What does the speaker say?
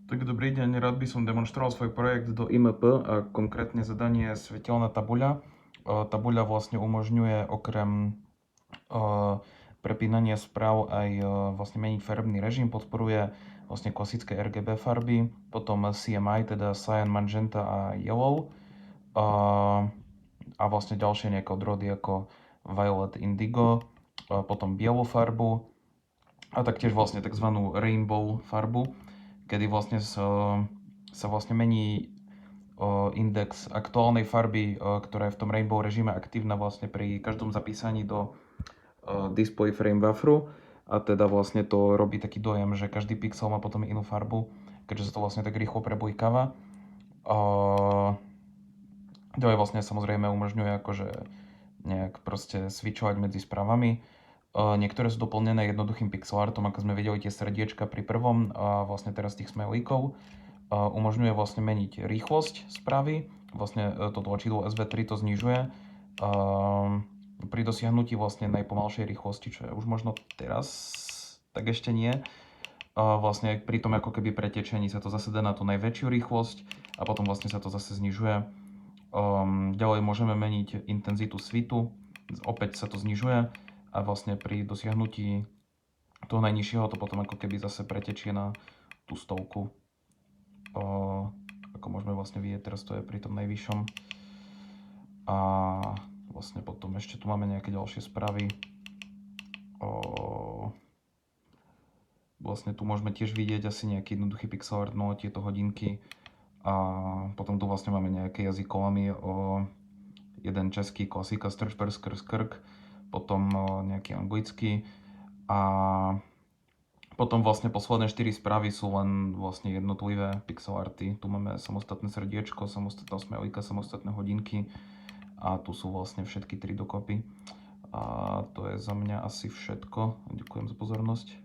Tak dobrý deň, rád by som demonstroval svoj projekt do IMP a konkrétne zadanie svetelná tabuľa. Tabuľa vlastne umožňuje okrem prepínania správ aj vlastne meniť farebný režim, podporuje vlastne klasické RGB farby, potom CMY, teda Cyan, Magenta a Yellow a vlastne ďalšie nejaké odrody ako Violet, Indigo, potom bielu farbu a taktiež vlastne tzv. Rainbow farbu, kedy vlastne sa vlastne mení index aktuálnej farby, ktorá je v tom rainbow režime aktívna vlastne pri každom zapísaní do display frame bufferu a teda vlastne to robí taký dojem, že každý pixel má potom inú farbu, keďže sa to vlastne tak rýchlo prebujkáva. Ďalej vlastne samozrejme umožňuje akože nejak proste switchovať medzi správami. Niektoré sú doplnené jednoduchým pixel artom, ako sme videli tie srdiečka pri prvom a vlastne teraz tých smajlíkov. Umožňuje vlastne meniť rýchlosť správy, vlastne to tlačidlo SV3 to znižuje pri dosiahnutí vlastne najpomalšej rýchlosti, čo je už možno teraz, tak ešte nie. Vlastne pri tom ako keby pretečení sa to zase dá na tú najväčšiu rýchlosť a potom vlastne sa to zase znižuje. Ďalej môžeme meniť intenzitu svitu, opäť sa to znižuje a vlastne pri dosiahnutí toho najnižšieho to potom ako keby zase pretečie na tú stovku. Ako môžeme vlastne vidieť, teraz to je pri tom najvyššom. A vlastne potom ešte tu máme nejaké ďalšie správy. Vlastne tu môžeme tiež vidieť asi nejaký jednoduchý pixel art, no tieto hodinky. A potom tu vlastne máme nejaké jazykovami, jeden český klasika Strčperskrsk, potom nejaký anglický a potom vlastne posledné 4 správy sú len vlastne jednotlivé pixel arty. Tu máme samostatné srdiečko, samostatná smajlíka, samostatné hodinky a tu sú vlastne všetky 3 dokopy. A to je za mňa asi všetko. Ďakujem za pozornosť.